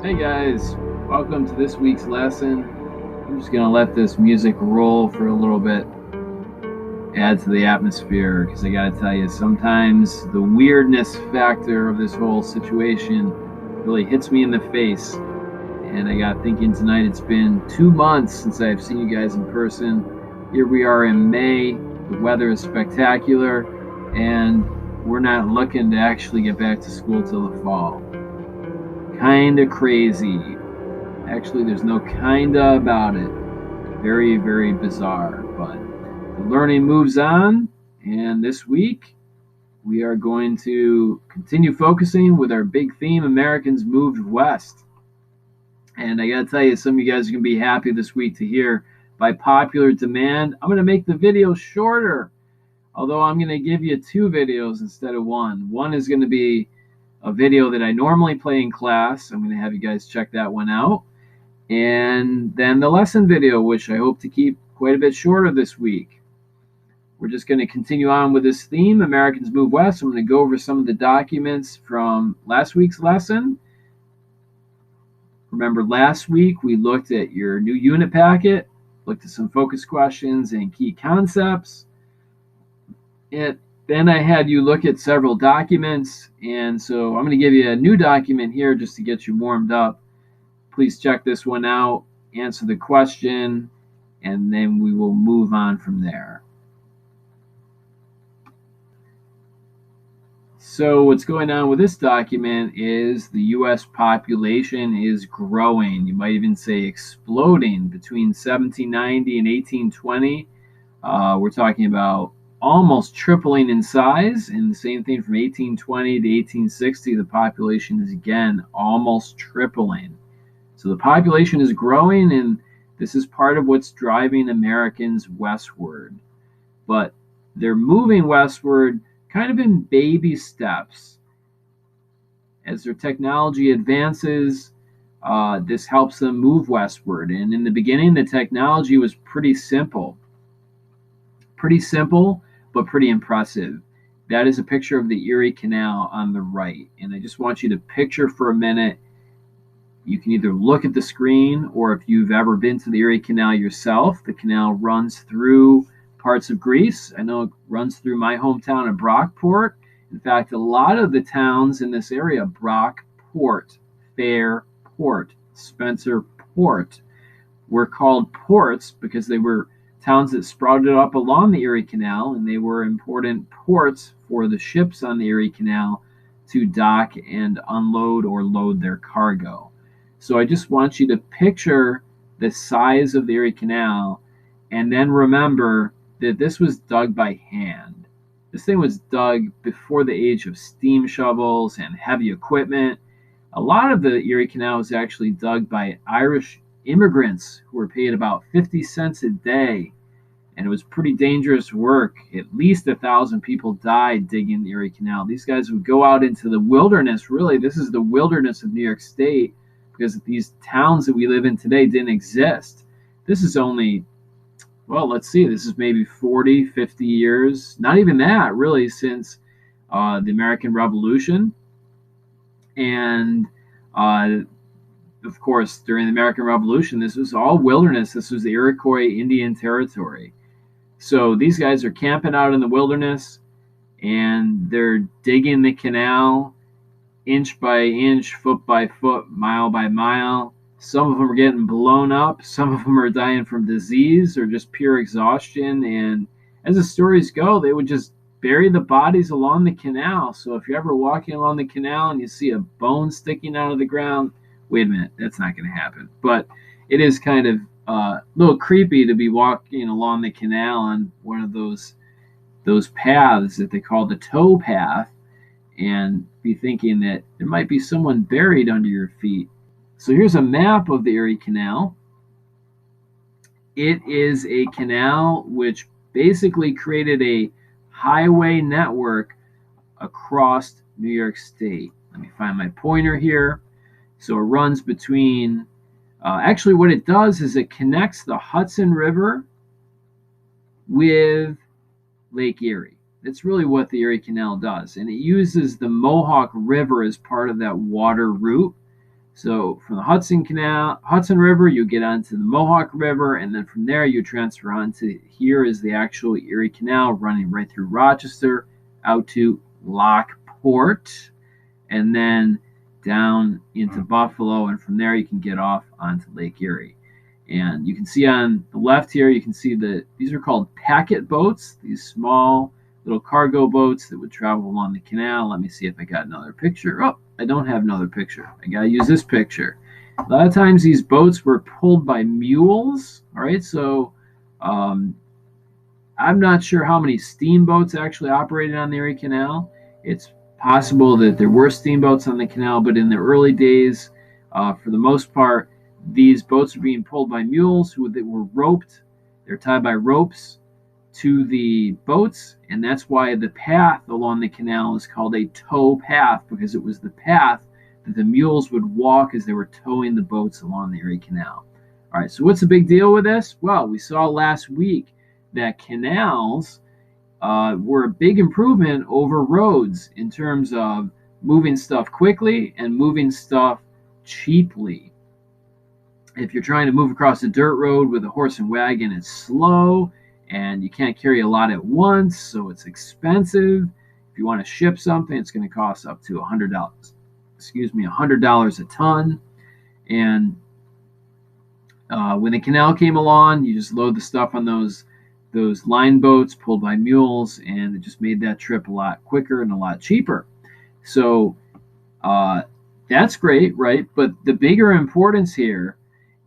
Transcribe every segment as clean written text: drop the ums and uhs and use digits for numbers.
Hey guys, welcome to this week's lesson. I'm just going to let this music roll for a little bit, add to the atmosphere, because I got to tell you, sometimes the weirdness factor of this whole situation really hits me in the face. And I got thinking tonight, it's been 2 months since I've seen you guys in person. Here we are in May, the weather is spectacular, and we're not looking to actually get back to school till the fall. Kinda crazy. Actually, there's no kinda about it. Very, very bizarre. But the learning moves on, and this week we are going to continue focusing with our big theme Americans Moved West. And I gotta tell you, some of you guys are gonna be happy this week to hear by popular demand, I'm gonna make the video shorter. Although I'm gonna give you two videos instead of one. One is gonna be a video that I normally play in class. I'm gonna have you guys check that one out. And then the lesson video, which I hope to keep quite a bit shorter this week. We're just going to continue on with this theme, Americans Move West. I'm going to go over some of the documents from last week's lesson. Remember, last week we looked at your new unit packet, looked at some focus questions and key concepts. And then I had you look at several documents. And so I'm going to give you a new document here just to get you warmed up. Please check this one out, answer the question, and then we will move on from there. So what's going on with this document is the U.S. population is growing. You might even say exploding between 1790 and 1820. We're talking about almost tripling in size, and the same thing from 1820 to 1860, the population is again almost tripling. So the population is growing, and this is part of what's driving Americans westward. But they're moving westward kind of in baby steps. As their technology advances, this helps them move westward. And in the beginning, the technology was pretty simple, but pretty impressive. That is a picture of the Erie Canal on the right. And I just want you to picture for a minute. You can either look at the screen, or if you've ever been to the Erie Canal yourself, the canal runs through parts of Greece. I know it runs through my hometown of Brockport. In fact, a lot of the towns in this area, Brockport, Fairport, Spencerport, were called ports because they were towns that sprouted up along the Erie Canal, and they were important ports for the ships on the Erie Canal to dock and unload or load their cargo. So I just want you to picture the size of the Erie Canal, and then remember that this was dug by hand. This thing was dug before the age of steam shovels and heavy equipment. A lot of the Erie Canal was actually dug by Irish immigrants who were paid about 50 cents a day, and it was pretty dangerous work. At least 1,000 people died digging the Erie Canal. These guys would go out into the wilderness. Really, this is the wilderness of New York State, because these towns that we live in today didn't exist. This is only, well, let's see, this is maybe 40, 50 years, not even that, really, since the American Revolution. And of course, during the American Revolution, this was all wilderness. This was the Iroquois Indian Territory. So these guys are camping out in the wilderness, and they're digging the canal inch by inch, foot by foot, mile by mile. Some of them are getting blown up. Some of them are dying from disease or just pure exhaustion. And as the stories go, they would just bury the bodies along the canal. So if you're ever walking along the canal and you see a bone sticking out of the ground, wait a minute, that's not going to happen. But it is kind of a little creepy to be walking along the canal on one of those paths that they call the tow path, and be thinking that there might be someone buried under your feet. So here's a map of the Erie Canal. It is a canal which basically created a highway network across New York State. Let me find my pointer here. So it runs between, actually what it does is it connects the Hudson River with Lake Erie. That's really what the Erie Canal does. And it uses the Mohawk River as part of that water route. So from the Hudson River, you get onto the Mohawk River, and then from there you transfer onto here is the actual Erie Canal running right through Rochester out to Lockport, and then down into Buffalo, and from there you can get off onto Lake Erie. And you can see on the left here, you can see that these are called packet boats, these small little cargo boats that would travel along the canal. Let me see if I got another picture. Oh, I don't have another picture. I gotta use this picture. A lot of times these boats were pulled by mules. All right, so I'm not sure how many steamboats actually operated on the Erie Canal. It's possible that there were steamboats on the canal, but in the early days, for the most part, these boats were being pulled by mules who were roped. They're tied by ropes to the boats, and that's why the path along the canal is called a tow path, because it was the path that the mules would walk as they were towing the boats along the Erie Canal. All right, so what's the big deal with this? Well, we saw last week that canals were a big improvement over roads in terms of moving stuff quickly and moving stuff cheaply. If you're trying to move across a dirt road with a horse and wagon, it's slow and you can't carry a lot at once, so it's expensive. If you want to ship something, it's going to cost up to $100. $100 a ton. And when the canal came along, you just load the stuff on those line boats pulled by mules, and it just made that trip a lot quicker and a lot cheaper. So that's great, right? But the bigger importance here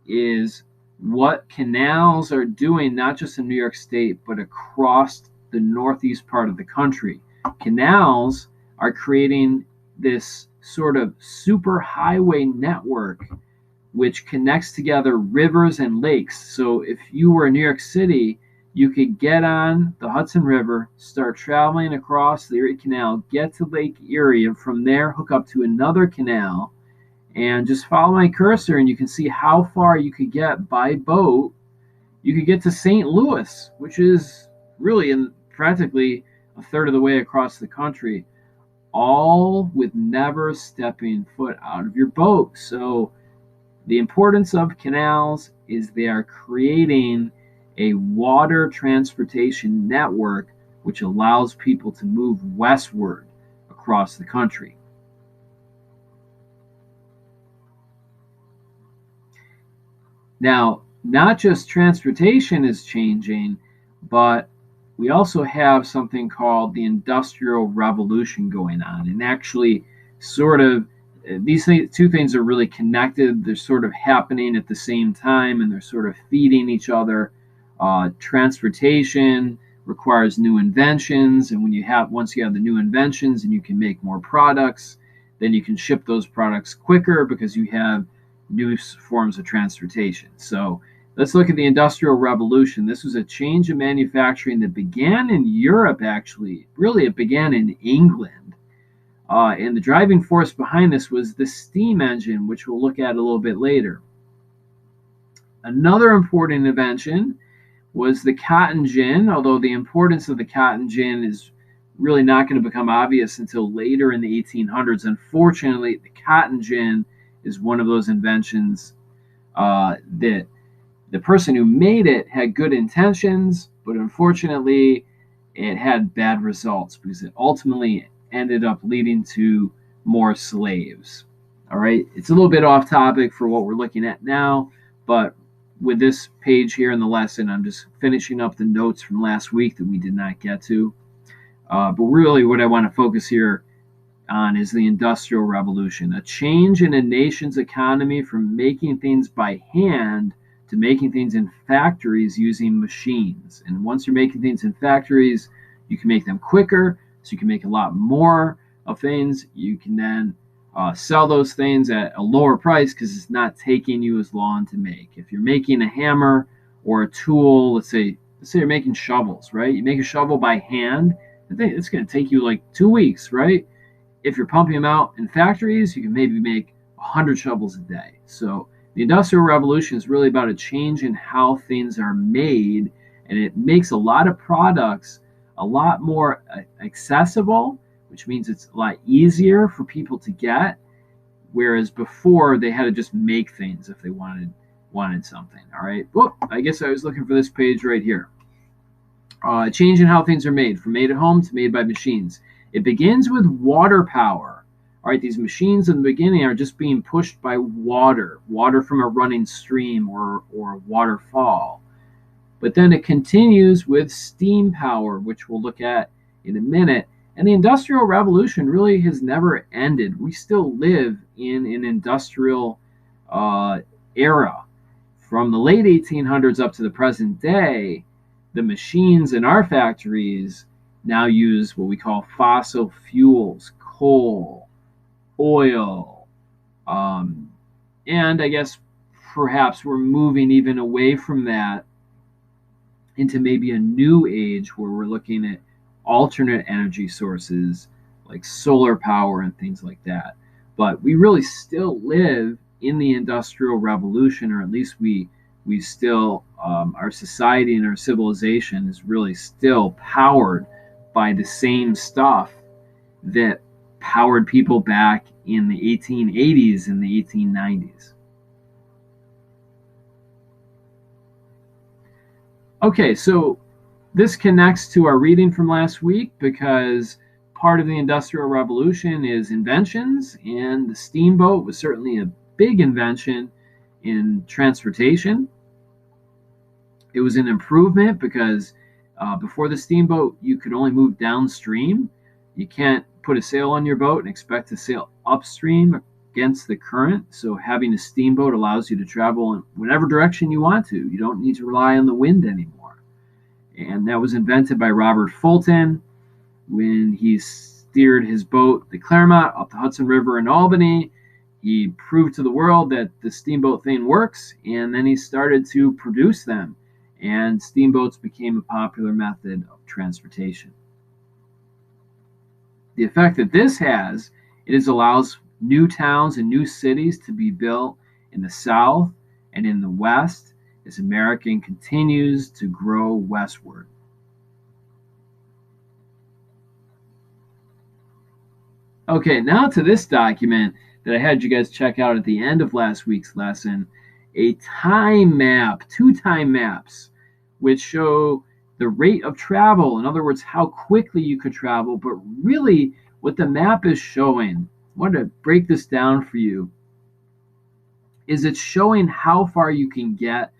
is what canals are doing, not just in New York State, but across the northeast part of the country. Canals are creating this sort of super highway network which connects together rivers and lakes. So if you were in New York City, you could get on the Hudson River, start traveling across the Erie Canal, get to Lake Erie, and from there hook up to another canal, and just follow my cursor and you can see how far you could get by boat. You could get to St. Louis, which is really in practically a third of the way across the country, all with never stepping foot out of your boat. So the importance of canals is they are creating a water transportation network which allows people to move westward across the country. Now, not just transportation is changing, but we also have something called the Industrial Revolution going on. And actually, sort of, these two things are really connected. They're sort of happening at the same time, and they're sort of feeding each other. Transportation requires new inventions, and once you have the new inventions and you can make more products, then you can ship those products quicker because you have new forms of transportation. So let's look at the Industrial Revolution. This was a change in manufacturing that began in Europe, actually. Really, it began in England. And the driving force behind this was the steam engine, which we'll look at a little bit later. Another important invention was the cotton gin, although the importance of the cotton gin is really not going to become obvious until later in the 1800s. Unfortunately, the cotton gin is one of those inventions that the person who made it had good intentions, but unfortunately it had bad results because it ultimately ended up leading to more slaves. All right, it's a little bit off topic for what we're looking at now, but with this page here in the lesson, I'm just finishing up the notes from last week that we did not get to. But really what I want to focus here on is the Industrial Revolution, a change in a nation's economy from making things by hand to making things in factories using machines. And once you're making things in factories, you can make them quicker, so you can make a lot more of things. You can then sell those things at a lower price because it's not taking you as long to make. If you're making a hammer or a tool, let's say you're making shovels, right? You make a shovel by hand, it's going to take you like 2 weeks, right? If you're pumping them out in factories, you can maybe make 100 shovels a day. So the Industrial Revolution is really about a change in how things are made, and it makes a lot of products a lot more accessible, which means it's a lot easier for people to get, whereas before they had to just make things if they wanted something. All right. Well, I guess I was looking for this page right here. Change in how things are made, from made at home to made by machines. It begins with water power. All right, these machines in the beginning are just being pushed by water from a running stream or a waterfall. But then it continues with steam power, which we'll look at in a minute. And the Industrial Revolution really has never ended. We still live in an industrial era. From the late 1800s up to the present day, the machines in our factories now use what we call fossil fuels, coal, oil, and I guess perhaps we're moving even away from that into maybe a new age where we're looking at alternate energy sources like solar power and things like that. But we really still live in the Industrial Revolution, or at least we still, our society and our civilization is really still powered by the same stuff that powered people back in the 1880s and the 1890s. Okay, so this connects to our reading from last week because part of the Industrial Revolution is inventions, and the steamboat was certainly a big invention in transportation. It was an improvement because before the steamboat, you could only move downstream. You can't put a sail on your boat and expect to sail upstream against the current. So having a steamboat allows you to travel in whatever direction you want to. You don't need to rely on the wind anymore. And that was invented by Robert Fulton when he steered his boat, the Clermont, up the Hudson River in Albany. He proved to the world that the steamboat thing works, and then he started to produce them. And steamboats became a popular method of transportation. The effect that this has, allows new towns and new cities to be built in the South and in the West as America continues to grow westward. Okay, now to this document that I had you guys check out at the end of last week's lesson, a time map, 2 time maps, which show the rate of travel. In other words, how quickly you could travel, but really what the map is showing, I want to break this down for you, is it's showing how far you could get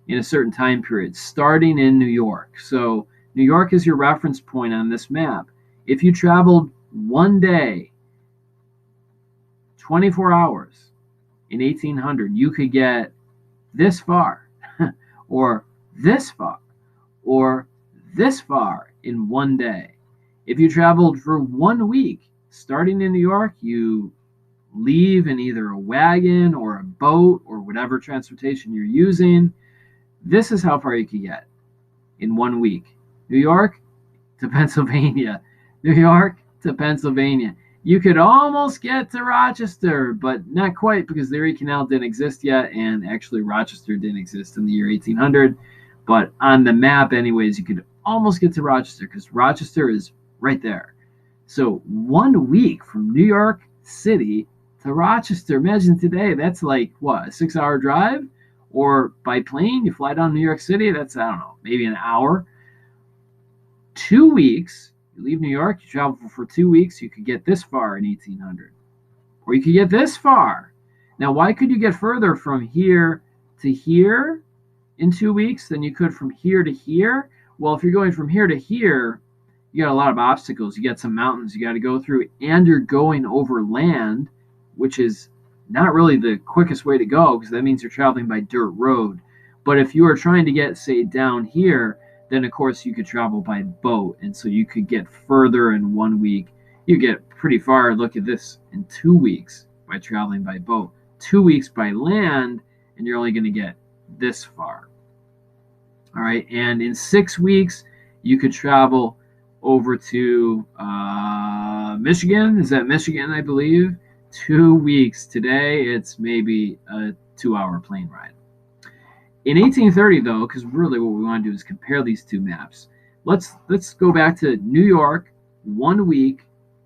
in a certain time period, starting in New York. So New York is your reference point on this map. If you traveled one day, 24 hours in 1800, you could get this far, or this far, or this far in one day. If you traveled for 1 week, starting in New York, you leave in either a wagon or a boat or whatever transportation you're using. This is how far you could get in 1 week. New York to Pennsylvania. New York to Pennsylvania. You could almost get to Rochester, but not quite because the Erie Canal didn't exist yet, and actually Rochester didn't exist in the year 1800. But on the map, anyways, you could almost get to Rochester because Rochester is right there. So 1 week from New York City to Rochester. Imagine today, that's like, what, a 6-hour drive? Or by plane, you fly down to New York City, that's, I don't know, maybe an hour. 2 weeks, you leave New York, you travel for 2 weeks, you could get this far in 1800. Or you could get this far. Now, why could you get further from here to here in 2 weeks than you could from here to here? Well, if you're going from here to here, you got a lot of obstacles. You got some mountains you got to go through, and you're going over land, which is not really the quickest way to go because that means you're traveling by dirt road. But if you are trying to get, say, down here, then of course you could travel by boat, and so you could get further in 1 week. You get pretty far, look at this, in 2 weeks by traveling by boat. 2 weeks by land, and you're only going to get this far. All right, and in 6 weeks, you could travel over to Michigan. Is that Michigan, I believe? 2 weeks. Today, it's maybe a 2-hour plane ride. In 1830, though, because really what we want to do is compare these two maps. Let's go back to New York, 1 week,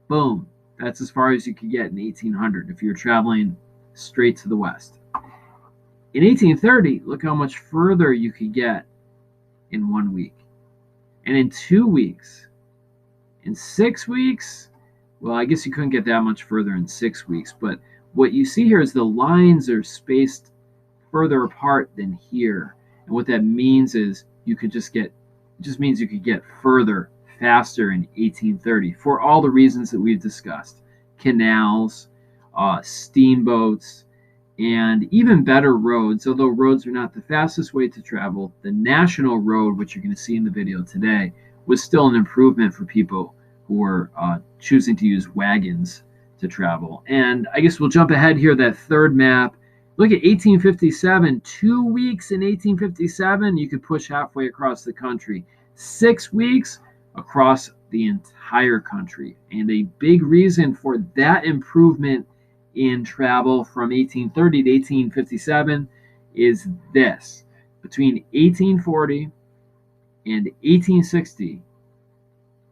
boom. That's as far as you could get in 1800 if you're traveling straight to the west. In 1830, look how much further you could get in 1 week. And in 2 weeks, in 6 weeks, well, I guess you couldn't get that much further in 6 weeks, but what you see here is the lines are spaced further apart than here. And what that means is you could just get, it just means you could get further faster in 1830 for all the reasons that we've discussed. Canals, steamboats, and even better roads. Although roads are not the fastest way to travel, the national road, which you're going to see in the video today, was still an improvement for people who were choosing to use wagons to travel. And I guess we'll jump ahead here, that third map. Look at 1857, 2 weeks in 1857, you could push halfway across the country. 6 weeks across the entire country. And a big reason for that improvement in travel from 1830 to 1857 is this. Between 1840 and 1860,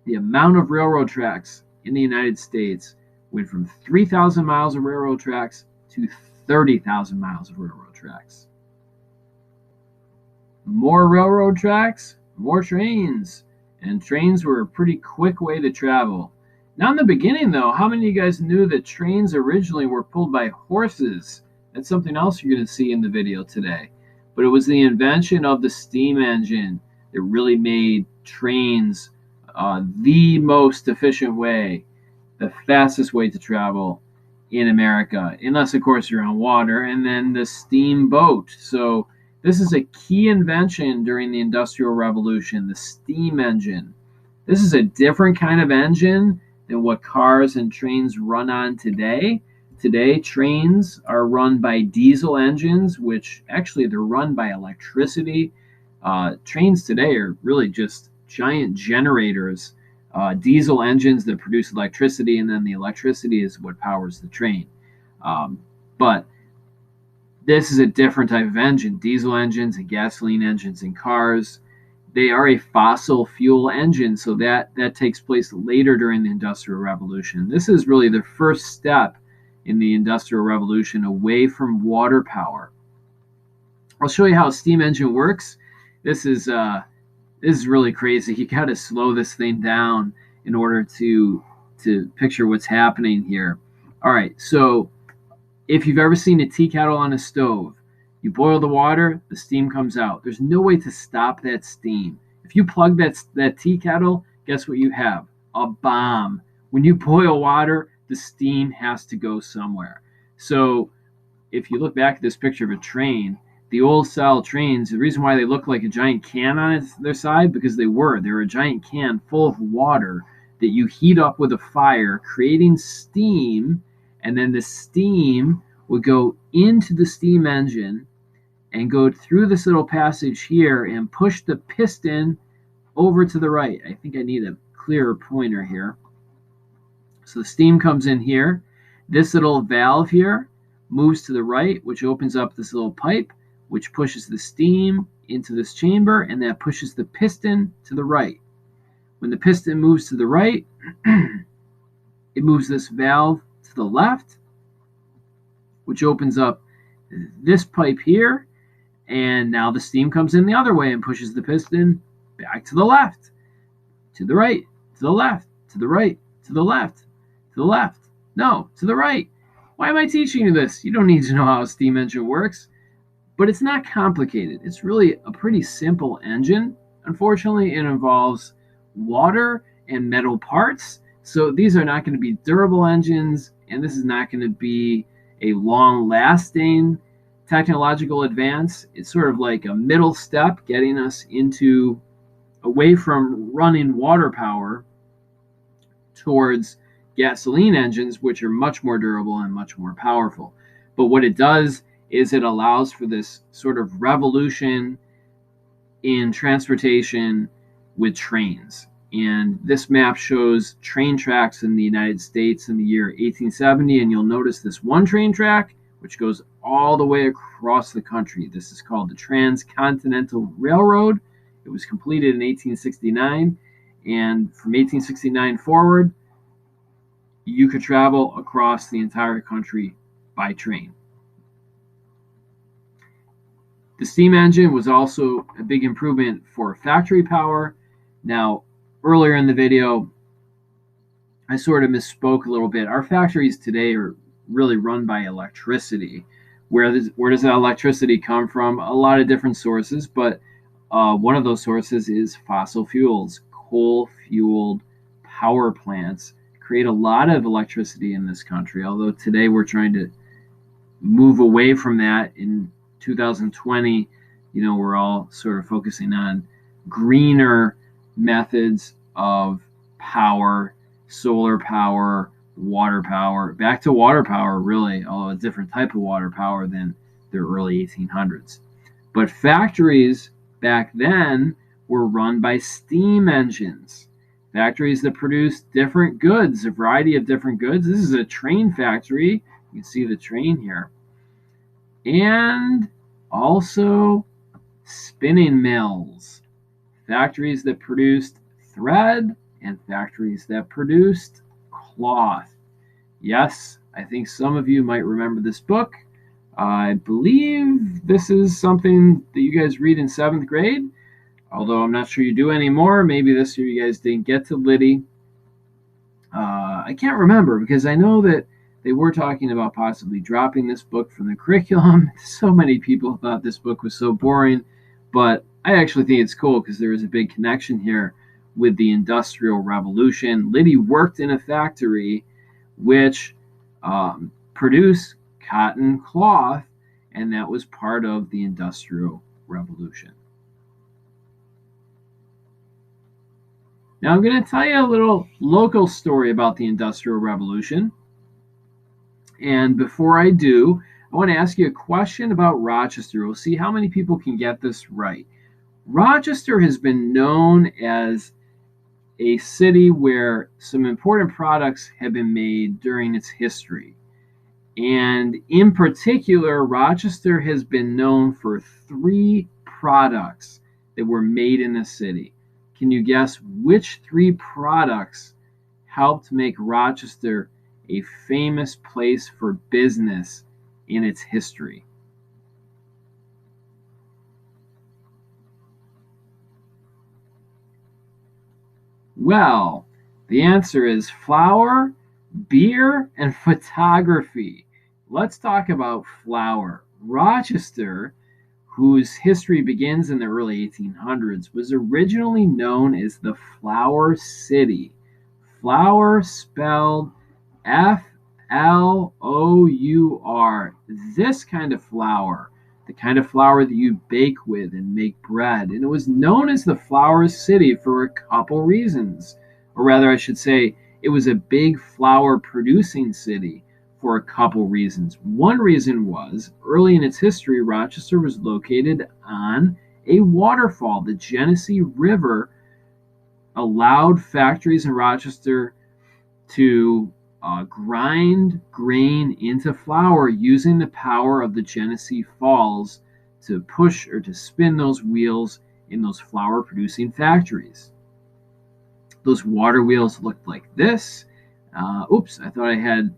the amount of railroad tracks in the United States went from 3,000 miles of railroad tracks to 30,000 miles of railroad tracks. More railroad tracks, more trains. And trains were a pretty quick way to travel. Now in the beginning, though, how many of you guys knew that trains originally were pulled by horses? That's something else you're going to see in the video today. But it was the invention of the steam engine that really made trains the most efficient way, the fastest way to travel in America, unless of course you're on water, and then the steamboat. So this is a key invention during the Industrial Revolution, the steam engine. This is a different kind of engine than what cars and trains run on today. Today, trains are run by diesel engines, which actually they're run by electricity. Trains today are really just giant generators, diesel engines that produce electricity, and then the electricity is what powers the train. But this is a different type of engine. Diesel engines and gasoline engines in cars, they are a fossil fuel engine, so that takes place later during the Industrial Revolution. This is really the first step in the Industrial Revolution away from water power. I'll show you how a steam engine works. This is really crazy. You got to slow this thing down in order to picture what's happening here. All right, so if you've ever seen a tea kettle on a stove, you boil the water, the steam comes out. There's no way to stop that steam. If you plug that tea kettle, guess what you have? A bomb. When you boil water, the steam has to go somewhere. So if you look back at this picture of a train, the old style trains, the reason why they look like a giant can on their side, because they were a giant can full of water that you heat up with a fire, creating steam, and then the steam would go into the steam engine and go through this little passage here and push the piston over to the right. I think I need a clearer pointer here. So the steam comes in here. This little valve here moves to the right, which opens up this little pipe, which pushes the steam into this chamber, and that pushes the piston to the right. When the piston moves to the right, it moves this valve to the left, which opens up this pipe here, and now the steam comes in the other way and pushes the piston back to the left, to the right, to the left, to the right, to the left, to the left. No, to the right. Why am I teaching you this? You don't need to know how a steam engine works. But it's not complicated. It's really a pretty simple engine. Unfortunately, it involves water and metal parts. So these are not going to be durable engines, and this is not going to be a long-lasting technological advance. It's sort of like a middle step getting us away from running water power towards gasoline engines, which are much more durable and much more powerful. But what it does is it allows for this sort of revolution in transportation with trains. And this map shows train tracks in the United States in the year 1870, and you'll notice this one train track which goes all the way across the country. This is called the Transcontinental Railroad. It was completed in 1869, and from 1869 forward, you could travel across the entire country by train. The steam engine was also a big improvement for factory power. Now, earlier in the video, I sort of misspoke a little bit. Our factories today are really run by electricity. Where does that electricity come from? A lot of different sources, but one of those sources is fossil fuels. Coal-fueled power plants create a lot of electricity in this country, although today we're trying to move away from that. In 2020, we're all sort of focusing on greener methods of power, solar power, water power, back to water power, really, although a different type of water power than the early 1800s. But factories back then were run by steam engines. Factories that produced different goods, a variety of different goods. This is a train factory. You can see the train here. And also spinning mills, factories that produced thread and factories that produced cloth. Yes, I think some of you might remember this book. I believe this is something that you guys read in 7th grade, although I'm not sure you do anymore. Maybe this year you guys didn't get to Liddy. I can't remember, because I know that they were talking about possibly dropping this book from the curriculum. So many people thought this book was so boring, but I actually think it's cool because there is a big connection here with the Industrial Revolution. Liddy worked in a factory which produced cotton cloth, and that was part of the Industrial Revolution. Now I'm going to tell you a little local story about the Industrial Revolution. And before I do, I want to ask you a question about Rochester. We'll see how many people can get this right. Rochester has been known as a city where some important products have been made during its history. And in particular, Rochester has been known for 3 products that were made in the city. Can you guess which 3 products helped make Rochester a famous place for business in its history? Well, the answer is flour, beer, and photography. Let's talk about flour. Rochester, whose history begins in the early 1800s, was originally known as the Flour City. Flour spelled F-L-O-U-R. This kind of flour, the kind of flour that you bake with and make bread. And it was known as the Flour City for a couple reasons. Or rather, I should say, it was a big flour producing city for a couple reasons. One reason was, early in its history, Rochester was located on a waterfall. The Genesee River allowed factories in Rochester to grind grain into flour using the power of the Genesee Falls to push or to spin those wheels in those flour producing factories. Those water wheels looked like this. Oops, I thought I had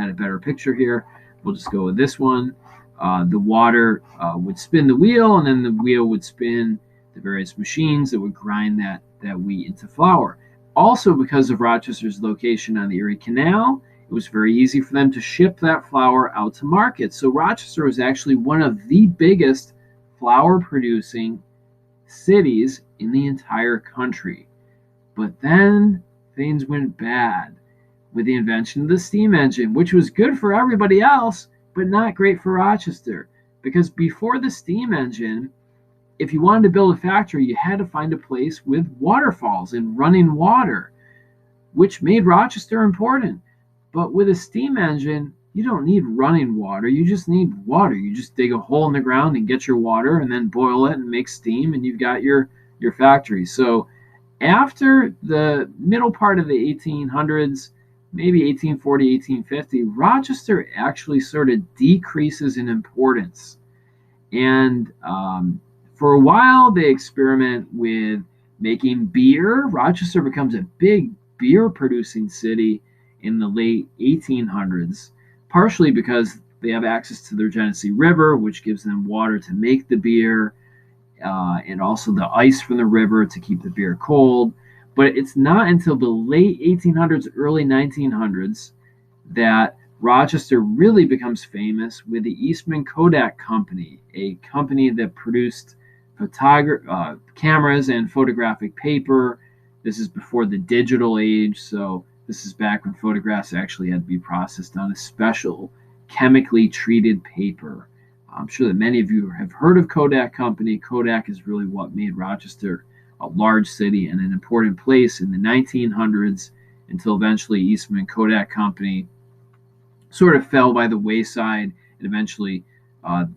a better picture here. We'll just go with this one. The water would spin the wheel, and then the wheel would spin the various machines that would grind that wheat into flour. Also, because of Rochester's location on the Erie Canal, it was very easy for them to ship that flour out to market. So Rochester was actually one of the biggest flour producing cities in the entire country. But then things went bad with the invention of the steam engine, which was good for everybody else, but not great for Rochester. Because before the steam engine, if you wanted to build a factory, you had to find a place with waterfalls and running water, which made Rochester important. But with a steam engine, you don't need running water. You just need water. You just dig a hole in the ground and get your water and then boil it and make steam, and you've got your factory. So after the middle part of the 1800s, maybe 1840, 1850, Rochester actually sort of decreases in importance. And for a while, they experiment with making beer. Rochester becomes a big beer producing city in the late 1800s, partially because they have access to the Genesee River, which gives them water to make the beer, and also the ice from the river to keep the beer cold. But it's not until the late 1800s, early 1900s that Rochester really becomes famous with the Eastman Kodak Company, a company that produced cameras and photographic paper. This is before the digital age, so this is back when photographs actually had to be processed on a special chemically treated paper. I'm sure that many of you have heard of Kodak Company. Kodak is really what made Rochester a large city and an important place in the 1900s until eventually Eastman Kodak Company sort of fell by the wayside, and eventually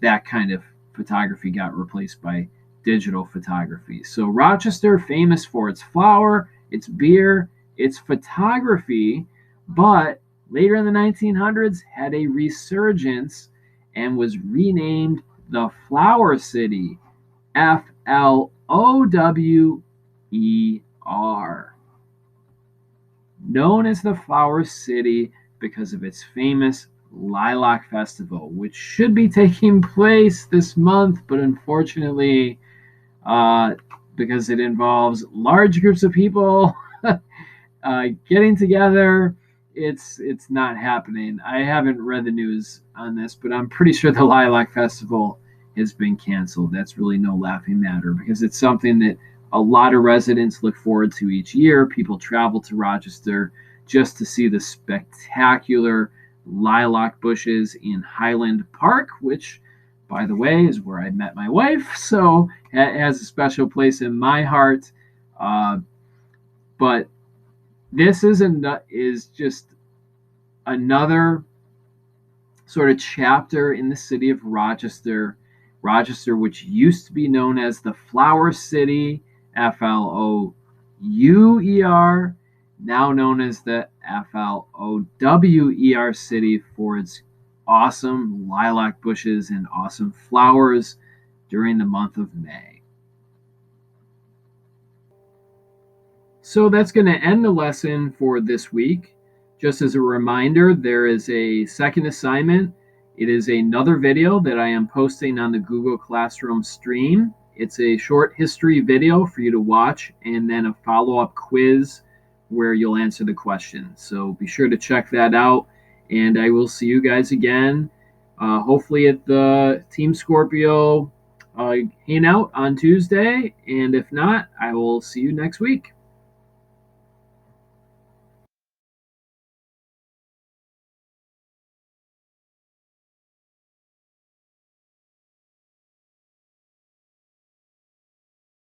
that kind of photography got replaced by digital photography. So Rochester, famous for its flour, its beer, its photography, but later in the 1900s had a resurgence and was renamed the Flower City, Flower. Known as the Flower City because of its famous Lilac Festival, which should be taking place this month, but unfortunately, because it involves large groups of people getting together, it's not happening. I haven't read the news on this, but I'm pretty sure the Lilac Festival has been canceled. That's really no laughing matter because it's something that a lot of residents look forward to each year. People travel to Rochester just to see the spectacular lilac bushes in Highland Park, which, by the way, is where I met my wife. So it has a special place in my heart. But this is just another sort of chapter in the city of Rochester. Rochester, which used to be known as the Flower City, Flower, now known as the Flower City for its awesome lilac bushes and awesome flowers during the month of May. So that's going to end the lesson for this week. Just as a reminder, there is a second assignment. It is another video that I am posting on the Google Classroom stream. It's a short history video for you to watch and then a follow-up quiz where you'll answer the questions. So be sure to check that out. And I will see you guys again, hopefully at the Team Scorpio hangout on Tuesday. And if not, I will see you next week.